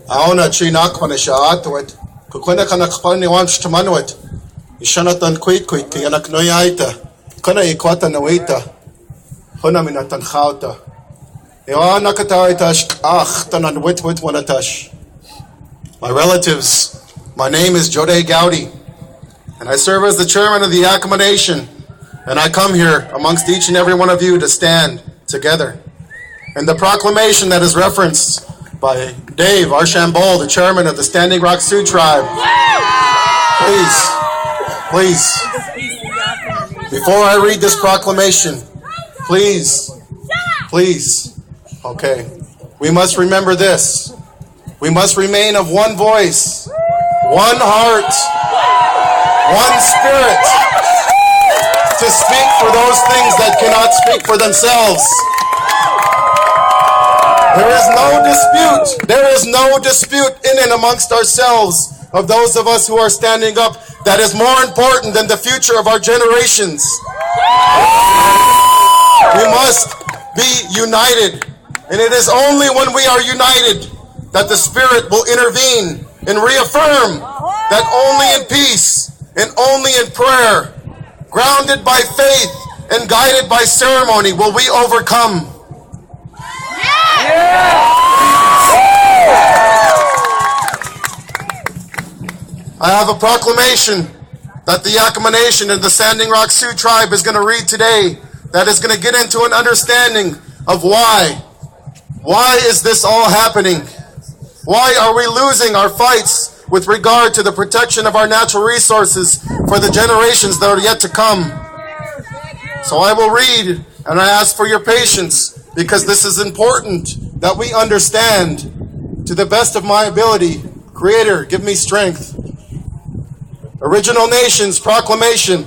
Aona chinak panishaatwet. Kukwena kanakpani wamshtamanwet. Ishanatan kwit yanak noyaita. Kana ikwata nawita. Hona minatan khauta. Iwana kataitash tanan wit wanatash. My relatives, my name is Jode Gowdy, and I serve as the chairman of the Yakima Nation, and I come here amongst each and every one of you to stand together. And the proclamation that is referenced by Dave Archambault, the chairman of the Standing Rock Sioux Tribe. Please, before I read this proclamation, please, okay, we must remember this. We must remain of one voice, one heart, one spirit, to speak for those things that cannot speak for themselves. There is no dispute in and amongst ourselves of those of us who are standing up that is more important than the future of our generations. We must be united, and it is only when we are united that the Spirit will intervene and reaffirm that only in peace and only in prayer, grounded by faith and guided by ceremony, will we overcome. I have a proclamation that the Yakima Nation and the Standing Rock Sioux Tribe is going to read today that is going to get into an understanding of why. Why is this all happening? Why are we losing our fights with regard to the protection of our natural resources for the generations that are yet to come? So I will read, and I ask for your patience, because this is important that we understand to the best of my ability. Creator, give me strength. Original Nations Proclamation.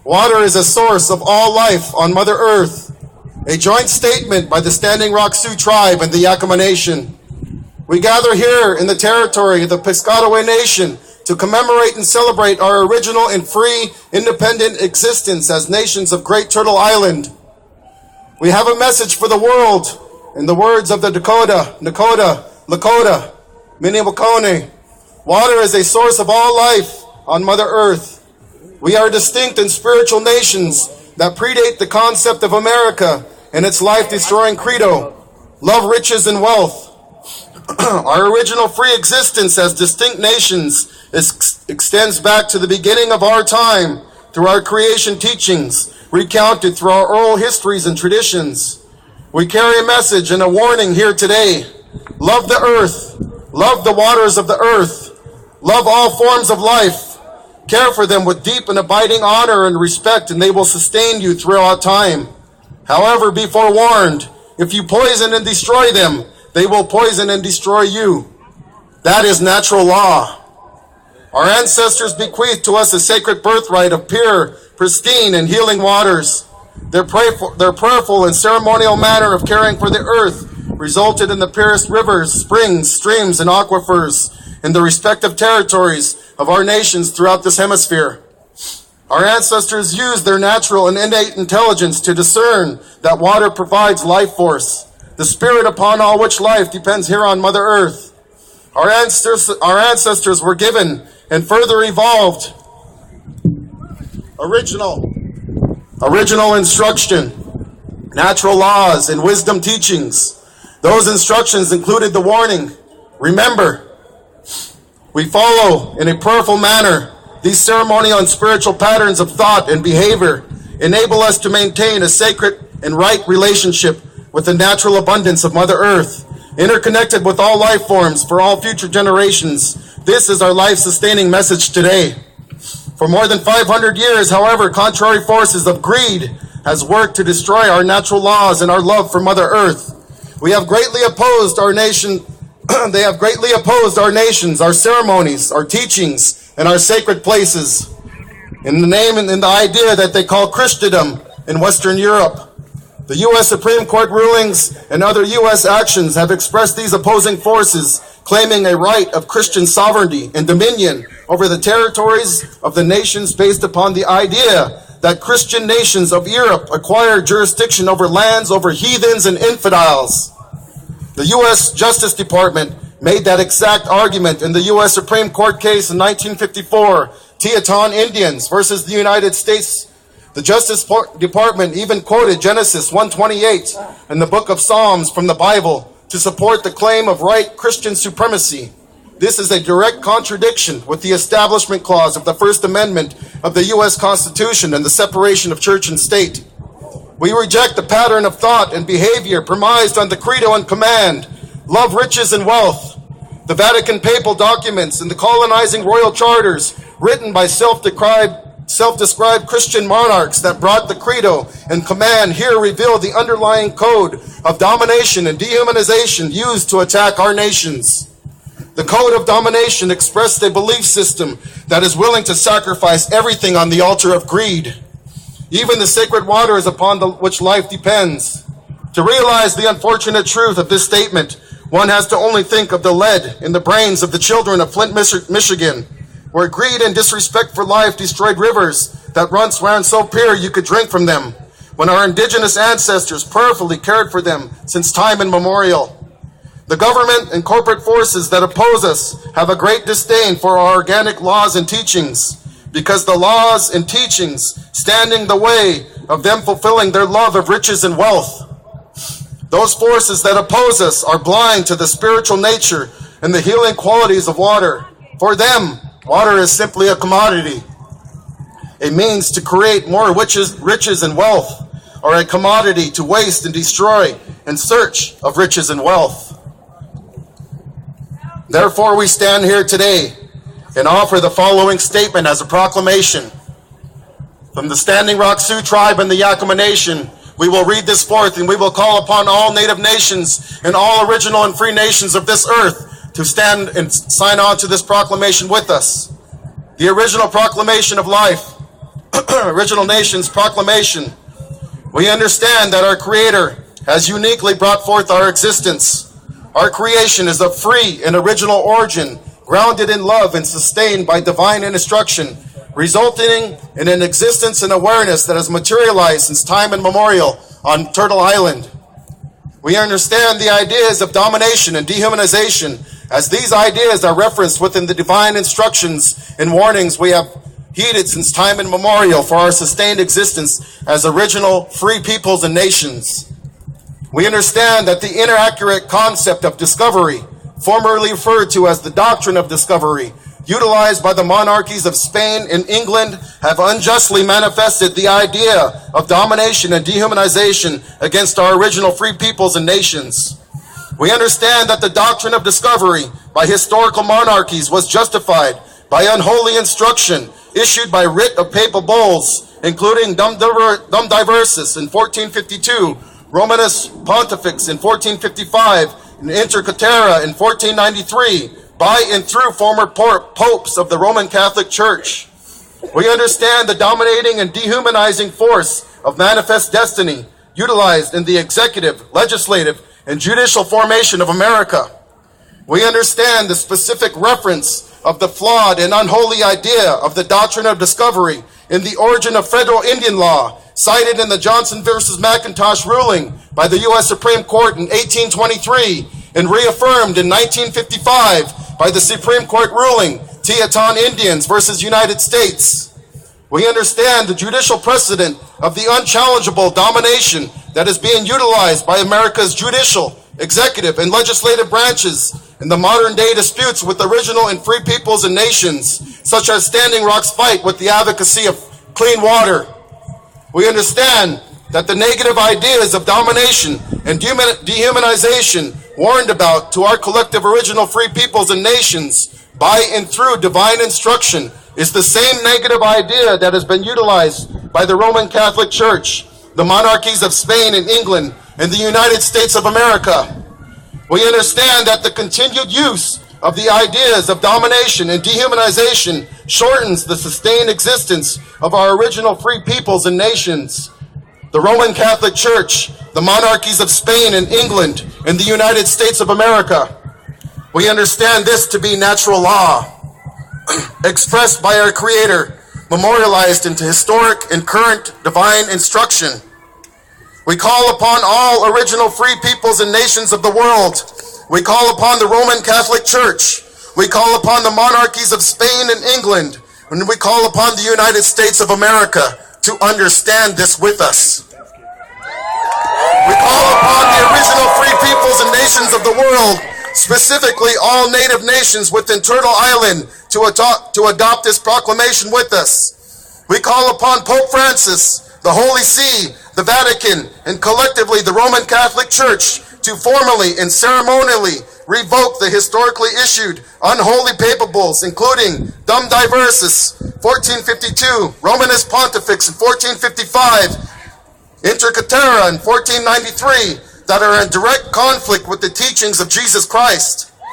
Water is a source of all life on Mother Earth. A joint statement by the Standing Rock Sioux Tribe and the Yakima Nation. We gather here in the territory of the Piscataway Nation to commemorate and celebrate our original and free, independent existence as nations of Great Turtle Island. We have a message for the world in the words of the Lakota, Minnewakanee. Water is a source of all life on Mother Earth. We are distinct and spiritual nations that predate the concept of America and its life-destroying credo, love, riches, and wealth. Our original free existence as distinct nations extends back to the beginning of our time through our creation teachings, recounted through our oral histories and traditions. We carry a message and a warning here today. Love the earth. Love the waters of the earth. Love all forms of life. Care for them with deep and abiding honor and respect, and they will sustain you throughout time. However, be forewarned, if you poison and destroy them, they will poison and destroy you. That is natural law. Our ancestors bequeathed to us a sacred birthright of pure, pristine, and healing waters. Their prayerful and ceremonial manner of caring for the earth resulted in the purest rivers, springs, streams, and aquifers in the respective territories of our nations throughout this hemisphere. Our ancestors used their natural and innate intelligence to discern that water provides life force, the spirit upon all which life depends here on Mother Earth. Our ancestors were given and further evolved original instruction, natural laws, and wisdom teachings. Those instructions included the warning, remember, we follow in a prayerful manner. These ceremonial and spiritual patterns of thought and behavior enable us to maintain a sacred and right relationship with the natural abundance of Mother Earth, interconnected with all life forms for all future generations. This is our life-sustaining message today. For more than 500 years, however, contrary forces of greed has worked to destroy our natural laws and our love for Mother Earth. We have greatly opposed our nation. They have greatly opposed our nations, our ceremonies, our teachings, and our sacred places in the name and in the idea that they call Christendom in Western Europe. The U.S. Supreme Court rulings and other U.S. actions have expressed these opposing forces, claiming a right of Christian sovereignty and dominion over the territories of the nations based upon the idea that Christian nations of Europe acquired jurisdiction over lands, over heathens and infidels. The U.S. Justice Department made that exact argument in the U.S. Supreme Court case in 1954, Teton Indians versus the United States. The Justice Department even quoted Genesis 1:28 in the book of Psalms from the Bible to support the claim of right Christian supremacy. This is a direct contradiction with the Establishment Clause of the First Amendment of the U.S. Constitution and the separation of church and state. We reject the pattern of thought and behavior premised on the credo and command, love riches and wealth, the Vatican papal documents and the colonizing royal charters written by self-described Christian monarchs that brought the credo and command here reveal the underlying code of domination and dehumanization used to attack our nations. The Code of Domination expressed a belief system that is willing to sacrifice everything on the altar of greed, even the sacred waters upon which life depends. To realize the unfortunate truth of this statement, one has to only think of the lead in the brains of the children of Flint, Michigan, where greed and disrespect for life destroyed rivers that once ran so pure you could drink from them, when our indigenous ancestors prayerfully cared for them since time immemorial. The government and corporate forces that oppose us have a great disdain for our organic laws and teachings, because the laws and teachings stand in the way of them fulfilling their love of riches and wealth. Those forces that oppose us are blind to the spiritual nature and the healing qualities of water. For them, water is simply a commodity, a means to create more riches and wealth, or a commodity to waste and destroy in search of riches and wealth. Therefore, we stand here today and offer the following statement as a proclamation. From the Standing Rock Sioux tribe and the Yakima Nation, we will read this forth, and we will call upon all native nations and all original and free nations of this earth to stand and sign on to this proclamation with us. The original proclamation of life, original nations proclamation. We understand that our Creator has uniquely brought forth our existence. Our creation is of free and original origin, grounded in love and sustained by divine instruction, resulting in an existence and awareness that has materialized since time immemorial on Turtle Island. We understand the ideas of domination and dehumanization, as these ideas are referenced within the divine instructions and warnings we have heeded since time immemorial for our sustained existence as original free peoples and nations. We understand that the inaccurate concept of discovery, formerly referred to as the Doctrine of Discovery, utilized by the monarchies of Spain and England, have unjustly manifested the idea of domination and dehumanization against our original free peoples and nations. We understand that the Doctrine of Discovery by historical monarchies was justified by unholy instruction issued by writ of papal bulls, including Dum Diversus in 1452, Romanus Pontifex in 1455, and Inter Caetera in 1493, by and through former popes of the Roman Catholic Church. We understand the dominating and dehumanizing force of manifest destiny utilized in the executive, legislative, and judicial formation of America. We understand the specific reference of the flawed and unholy idea of the Doctrine of Discovery in the origin of federal Indian law, cited in the Johnson versus McIntosh ruling by the U.S. Supreme Court in 1823 and reaffirmed in 1955 by the Supreme Court ruling Teton Indians versus United States. We understand the judicial precedent of the unchallengeable domination that is being utilized by America's judicial, executive, and legislative branches in the modern day disputes with original and free peoples and nations, such as Standing Rock's fight with the advocacy of clean water. We understand that the negative ideas of domination and dehumanization warned about to our collective original free peoples and nations by and through divine instruction is the same negative idea that has been utilized by the Roman Catholic Church, the monarchies of Spain and England, and the United States of America. We understand that the continued use of the ideas of domination and dehumanization shortens the sustained existence of our original free peoples and nations. The Roman Catholic Church, the monarchies of Spain and England, and the United States of America. We understand this to be natural law, expressed by our Creator, memorialized into historic and current divine instruction. We call upon all original free peoples and nations of the world We call upon the Roman Catholic Church. We call upon the monarchies of Spain and England. And we call upon the United States of America to understand this with us. We call upon the original free peoples and nations of the world, specifically all native nations within Turtle Island, to adopt this proclamation with us. We call upon Pope Francis, the Holy See, the Vatican, and collectively the Roman Catholic Church to formally and ceremonially revoke the historically issued unholy papables, including Dum Diversus, 1452, Romanus Pontifex in 1455, Inter Caetera in 1493, that are in direct conflict with the teachings of Jesus Christ. We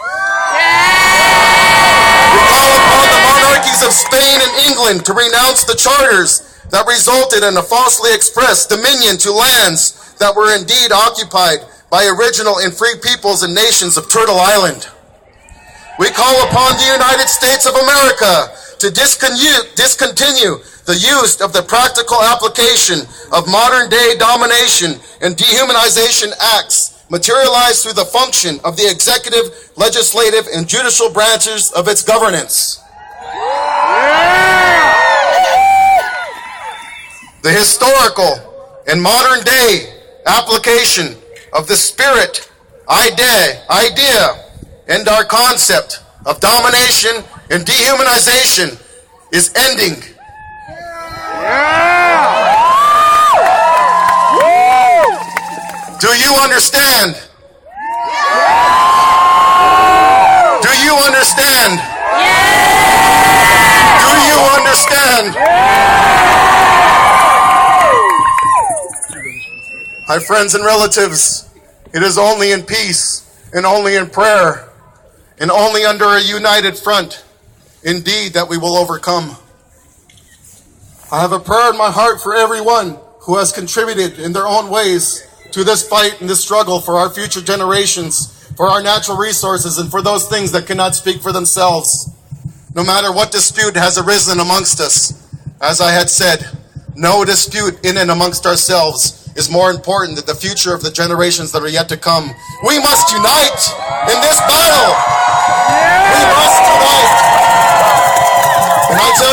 call upon the monarchies of Spain and England to renounce the charters that resulted in a falsely expressed dominion to lands that were indeed occupied by original and free peoples and nations of Turtle Island. We call upon the United States of America to discontinue the use of the practical application of modern-day domination and dehumanization acts materialized through the function of the executive, legislative, and judicial branches of its governance. The historical and modern-day application of the spirit, idea, and our concept of domination and dehumanization is ending. Do you understand? Do you understand? Do you understand? My friends and relatives, it is only in peace and only in prayer and only under a united front, indeed, that we will overcome. I have a prayer in my heart for everyone who has contributed in their own ways to this fight and this struggle for our future generations, for our natural resources, and for those things that cannot speak for themselves. No matter what dispute has arisen amongst us, as I had said, no dispute in and amongst ourselves is more important than the future of the generations that are yet to come. We must unite in this battle. We must